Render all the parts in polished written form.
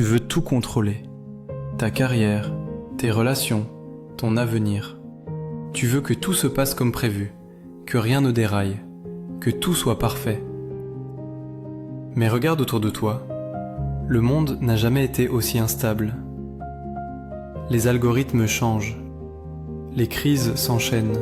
Tu veux tout contrôler. Ta carrière, tes relations, ton avenir. Tu veux que tout se passe comme prévu, que rien ne déraille, que tout soit parfait. Mais regarde autour de toi. Le monde n'a jamais été aussi instable. Les algorithmes changent. Les crises s'enchaînent.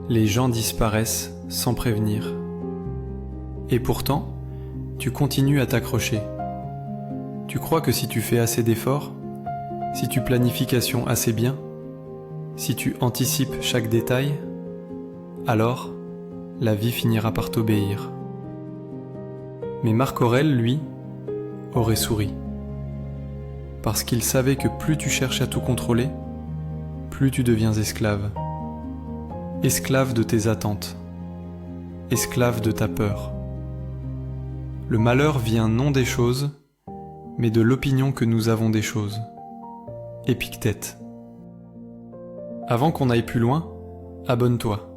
Les gens disparaissent sans prévenir. Et pourtant, tu continues à t'accrocher. Tu crois que si tu fais assez d'efforts, si tu planifies assez bien, si tu anticipes chaque détail, alors la vie finira par t'obéir. Mais Marc Aurèle, lui, aurait souri. Parce qu'il savait que plus tu cherches à tout contrôler, plus tu deviens esclave. Esclave de tes attentes. Esclave de ta peur. Le malheur vient non des choses, mais de l'opinion que nous avons des choses. Épictète. Avant qu'on aille plus loin, abonne-toi.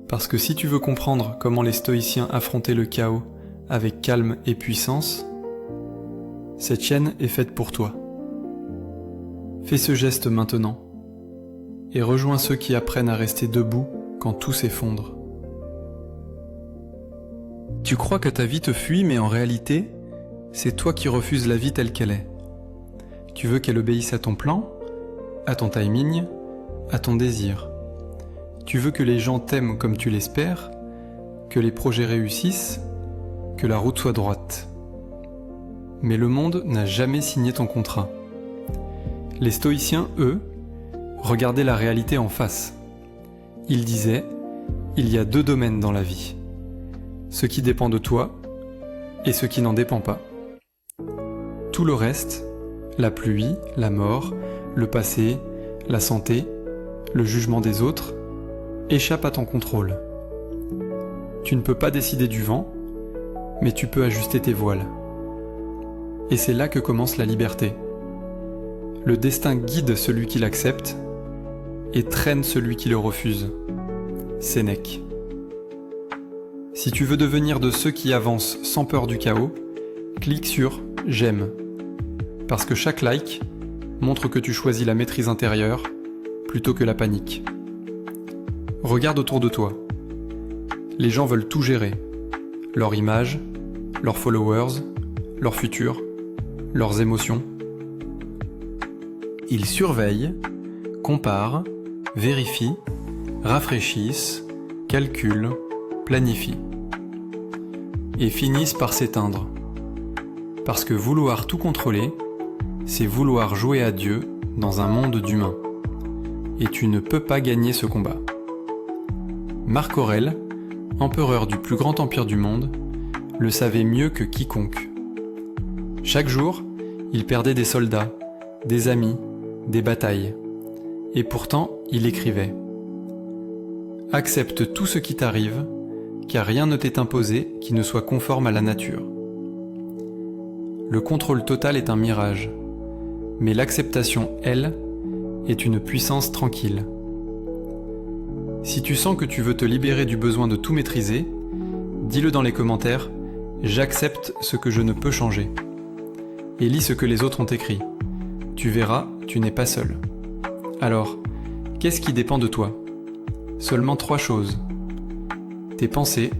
Parce que si tu veux comprendre comment les stoïciens affrontaient le chaos avec calme et puissance, cette chaîne est faite pour toi. Fais ce geste maintenant et rejoins ceux qui apprennent à rester debout quand tout s'effondre. Tu crois que ta vie te fuit, mais en réalité, c'est toi qui refuses la vie telle qu'elle est. Tu veux qu'elle obéisse à ton plan, à ton timing, à ton désir. Tu veux que les gens t'aiment comme tu l'espères, que les projets réussissent, que la route soit droite. Mais le monde n'a jamais signé ton contrat. Les stoïciens, eux, regardaient la réalité en face. Ils disaient, il y a 2 domaines dans la vie. Ce qui dépend de toi et ce qui n'en dépend pas. Tout le reste, la pluie, la mort, le passé, la santé, le jugement des autres, échappe à ton contrôle. Tu ne peux pas décider du vent, mais tu peux ajuster tes voiles. Et c'est là que commence la liberté. Le destin guide celui qui l'accepte et traîne celui qui le refuse. Sénèque. Si tu veux devenir de ceux qui avancent sans peur du chaos, clique sur « J'aime ». Parce que chaque like montre que tu choisis la maîtrise intérieure plutôt que la panique. Regarde autour de toi. Les gens veulent tout gérer. Leur image, leurs followers, leur futur, leurs émotions. Ils surveillent, comparent, vérifient, rafraîchissent, calculent, planifient. Et finissent par s'éteindre. Parce que vouloir tout contrôler, c'est vouloir jouer à Dieu dans un monde d'humains. Et tu ne peux pas gagner ce combat. Marc Aurèle, empereur du plus grand empire du monde, le savait mieux que quiconque. Chaque jour, il perdait des soldats, des amis, des batailles. Et pourtant, il écrivait « Accepte tout ce qui t'arrive, car rien ne t'est imposé qui ne soit conforme à la nature. Le contrôle total est un mirage, mais l'acceptation, elle, est une puissance tranquille. Si tu sens que tu veux te libérer du besoin de tout maîtriser, dis-le dans les commentaires « J'accepte ce que je ne peux changer » et lis ce que les autres ont écrit. Tu verras, tu n'es pas seul. Alors, qu'est-ce qui dépend de toi ? Seulement 3 choses. Tes pensées,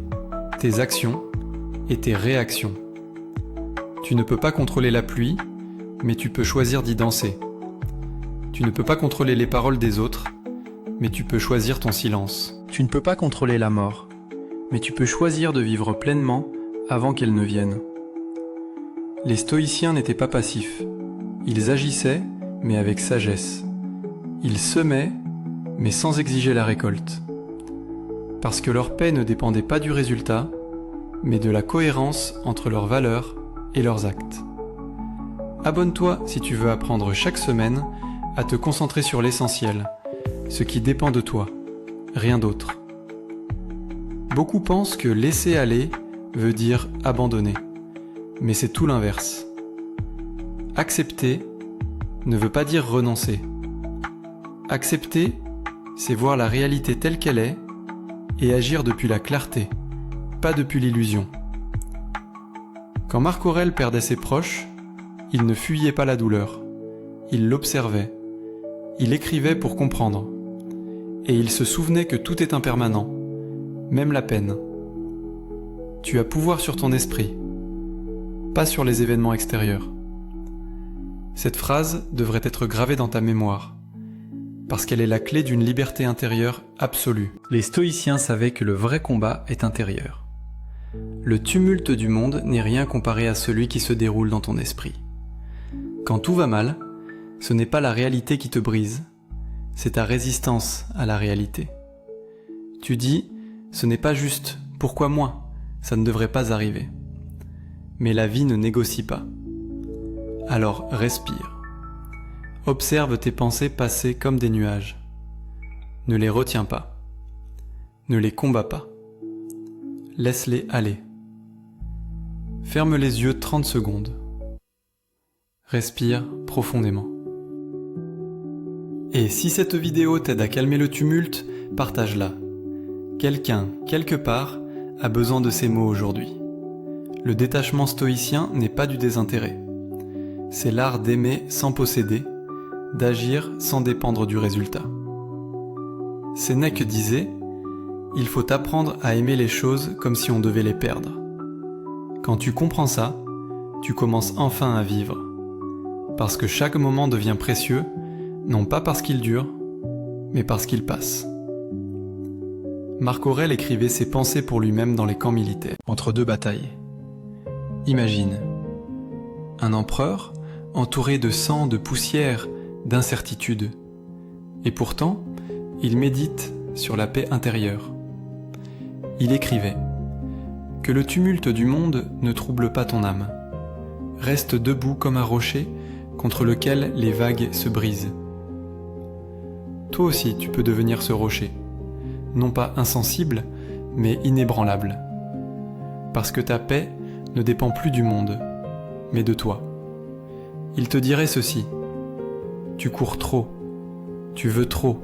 tes actions et tes réactions. Tu ne peux pas contrôler la pluie, mais tu peux choisir d'y danser. Tu ne peux pas contrôler les paroles des autres, mais tu peux choisir ton silence. Tu ne peux pas contrôler la mort, mais tu peux choisir de vivre pleinement avant qu'elle ne vienne. Les stoïciens n'étaient pas passifs. Ils agissaient, mais avec sagesse. Ils semaient, mais sans exiger la récolte. Parce que leur paix ne dépendait pas du résultat, mais de la cohérence entre leurs valeurs et leurs actes. Abonne-toi si tu veux apprendre chaque semaine à te concentrer sur l'essentiel, ce qui dépend de toi, rien d'autre. Beaucoup pensent que laisser aller veut dire abandonner, mais c'est tout l'inverse. Accepter ne veut pas dire renoncer. Accepter, c'est voir la réalité telle qu'elle est et agir depuis la clarté, pas depuis l'illusion. Quand Marc Aurèle perdait ses proches, Il ne fuyait pas la douleur, il l'observait, il écrivait pour comprendre, et il se souvenait que tout est impermanent, même la peine. Tu as pouvoir sur ton esprit, pas sur les événements extérieurs. Cette phrase devrait être gravée dans ta mémoire, parce qu'elle est la clé d'une liberté intérieure absolue. Les stoïciens savaient que le vrai combat est intérieur. Le tumulte du monde n'est rien comparé à celui qui se déroule dans ton esprit. Quand tout va mal, ce n'est pas la réalité qui te brise, c'est ta résistance à la réalité. Tu dis, ce n'est pas juste, pourquoi moi? Ça ne devrait pas arriver. Mais la vie ne négocie pas. Alors respire. Observe tes pensées passer comme des nuages. Ne les retiens pas. Ne les combats pas. Laisse-les aller. Ferme les yeux 30 secondes. Respire profondément. Et si cette vidéo t'aide à calmer le tumulte, partage-la. Quelqu'un, quelque part, a besoin de ces mots aujourd'hui. Le détachement stoïcien n'est pas du désintérêt. C'est l'art d'aimer sans posséder, d'agir sans dépendre du résultat. Sénèque disait « Il faut apprendre à aimer les choses comme si on devait les perdre. » Quand tu comprends ça, tu commences enfin à vivre. Parce que chaque moment devient précieux, non pas parce qu'il dure, mais parce qu'il passe. Marc Aurèle écrivait ses pensées pour lui-même dans les camps militaires, entre deux batailles. Imagine, un empereur entouré de sang, de poussière, d'incertitude. Et pourtant, il médite sur la paix intérieure. Il écrivait « Que le tumulte du monde ne trouble pas ton âme. Reste debout comme un rocher contre lequel les vagues se brisent. » Toi aussi, tu peux devenir ce rocher, non pas insensible, mais inébranlable. Parce que ta paix ne dépend plus du monde, mais de toi. Il te dirait ceci: tu cours trop, tu veux trop,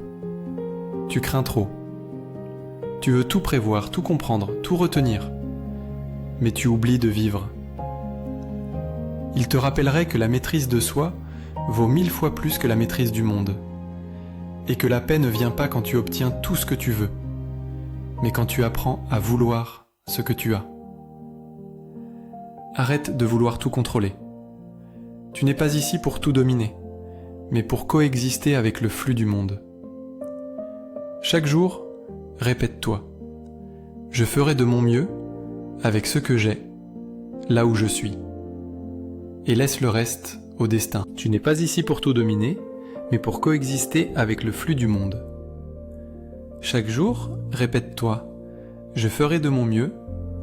tu crains trop. Tu veux tout prévoir, tout comprendre, tout retenir, mais tu oublies de vivre. Il te rappellerait que la maîtrise de soi vaut 1000 fois plus que la maîtrise du monde, et que la paix ne vient pas quand tu obtiens tout ce que tu veux, mais quand tu apprends à vouloir ce que tu as. Arrête de vouloir tout contrôler. Tu n'es pas ici pour tout dominer, mais pour coexister avec le flux du monde. Chaque jour, répète-toi: je ferai de mon mieux avec ce que j'ai, là où je suis. Et laisse le reste au destin. Tu n'es pas ici pour tout dominer, mais pour coexister avec le flux du monde. Chaque jour, répète-toi: je ferai de mon mieux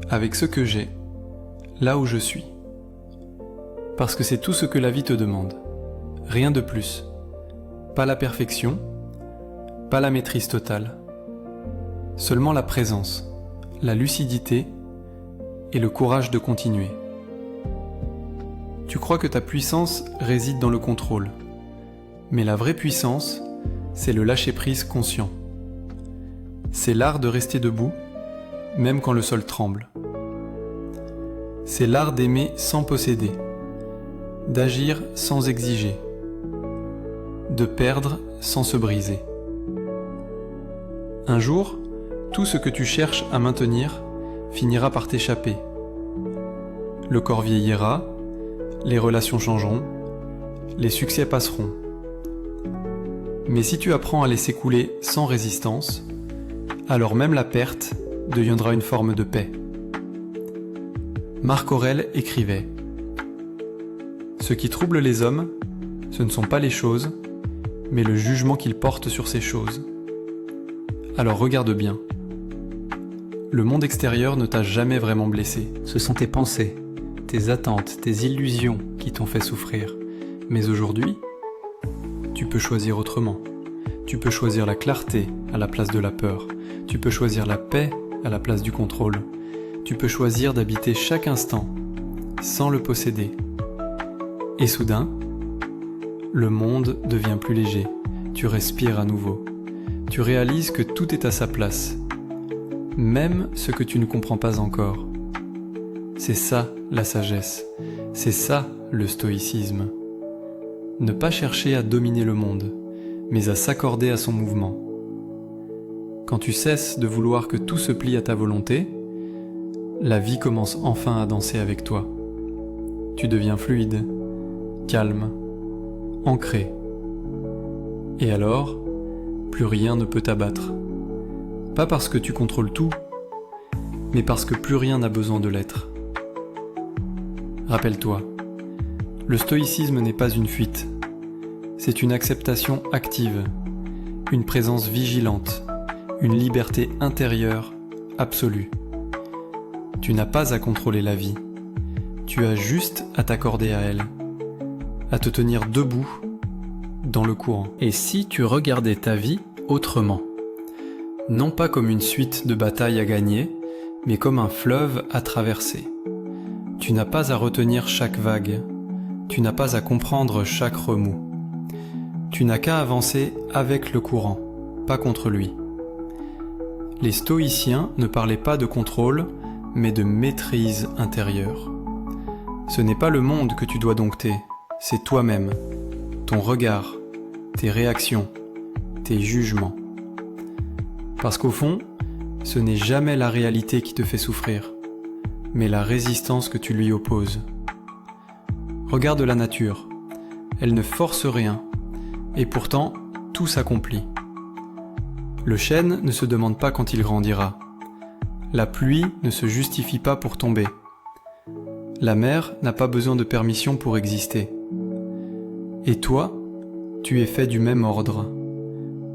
avec ce que j'ai, là où je suis. Parce que c'est tout ce que la vie te demande. Rien de plus. Pas la perfection, pas la maîtrise totale. Seulement la présence, la lucidité et le courage de continuer. Tu crois que ta puissance réside dans le contrôle. Mais la vraie puissance, c'est le lâcher-prise conscient. C'est l'art de rester debout, même quand le sol tremble. C'est l'art d'aimer sans posséder, d'agir sans exiger, de perdre sans se briser. Un jour, tout ce que tu cherches à maintenir finira par t'échapper. Le corps vieillira, les relations changeront, les succès passeront. Mais si tu apprends à laisser couler sans résistance, alors même la perte deviendra une forme de paix. Marc Aurèle écrivait « Ce qui trouble les hommes, ce ne sont pas les choses, mais le jugement qu'ils portent sur ces choses. Alors regarde bien. Le monde extérieur ne t'a jamais vraiment blessé. Ce sont tes pensées, tes attentes, tes illusions qui t'ont fait souffrir. Mais aujourd'hui, tu peux choisir autrement. Tu peux choisir la clarté à la place de la peur. Tu peux choisir la paix à la place du contrôle. Tu peux choisir d'habiter chaque instant, sans le posséder. Et soudain, le monde devient plus léger. Tu respires à nouveau. Tu réalises que tout est à sa place, même ce que tu ne comprends pas encore. C'est ça la sagesse. C'est ça le stoïcisme. Ne pas chercher à dominer le monde, mais à s'accorder à son mouvement. Quand tu cesses de vouloir que tout se plie à ta volonté, la vie commence enfin à danser avec toi. Tu deviens fluide, calme, ancré. Et alors, plus rien ne peut t'abattre. Pas parce que tu contrôles tout, mais parce que plus rien n'a besoin de l'être. Rappelle-toi, le stoïcisme n'est pas une fuite, c'est une acceptation active, une présence vigilante, une liberté intérieure absolue. Tu n'as pas à contrôler la vie, tu as juste à t'accorder à elle, à te tenir debout dans le courant. Et si tu regardais ta vie autrement, non pas comme une suite de batailles à gagner, mais comme un fleuve à traverser. Tu n'as pas à retenir chaque vague, tu n'as pas à comprendre chaque remous. Tu n'as qu'à avancer avec le courant, pas contre lui. Les stoïciens ne parlaient pas de contrôle, mais de maîtrise intérieure. Ce n'est pas le monde que tu dois dompter, c'est toi-même, ton regard, tes réactions, tes jugements. Parce qu'au fond, ce n'est jamais la réalité qui te fait souffrir, mais la résistance que tu lui opposes. Regarde la nature, elle ne force rien, et pourtant tout s'accomplit. Le chêne ne se demande pas quand il grandira. La pluie ne se justifie pas pour tomber. La mer n'a pas besoin de permission pour exister. Et toi, tu es fait du même ordre.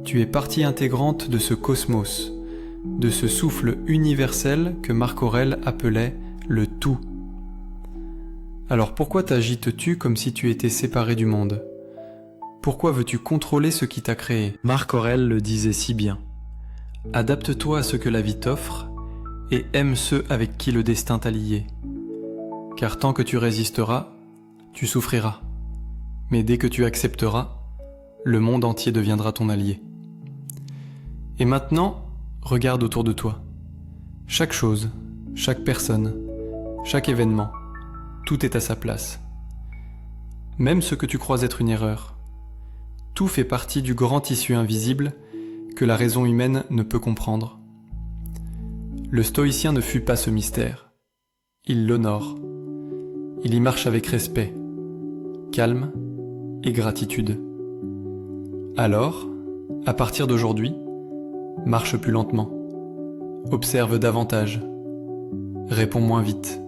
Tu es partie intégrante de ce cosmos, de ce souffle universel que Marc Aurèle appelait le tout. Alors pourquoi t'agites-tu comme si tu étais séparé du monde ? Pourquoi veux-tu contrôler ce qui t'a créé ? Marc Aurèle le disait si bien. Adapte-toi à ce que la vie t'offre et aime ceux avec qui le destin t'a lié. Car tant que tu résisteras, tu souffriras. Mais dès que tu accepteras, le monde entier deviendra ton allié. Et maintenant, regarde autour de toi. Chaque chose, chaque personne, chaque événement, tout est à sa place. Même ce que tu crois être une erreur. Tout fait partie du grand tissu invisible que la raison humaine ne peut comprendre. Le stoïcien ne fuit pas ce mystère. Il l'honore. Il y marche avec respect, calme et gratitude. Alors, à partir d'aujourd'hui, marche plus lentement, observe davantage, réponds moins vite,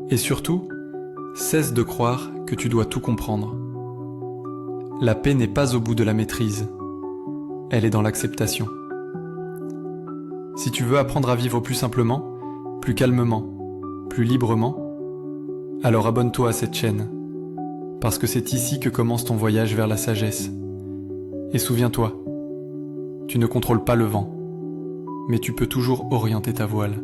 et surtout, cesse de croire que tu dois tout comprendre. La paix n'est pas au bout de la maîtrise, elle est dans l'acceptation. Si tu veux apprendre à vivre plus simplement, plus calmement, plus librement, alors abonne-toi à cette chaîne, parce que c'est ici que commence ton voyage vers la sagesse. Et souviens-toi, tu ne contrôles pas le vent, mais tu peux toujours orienter ta voile.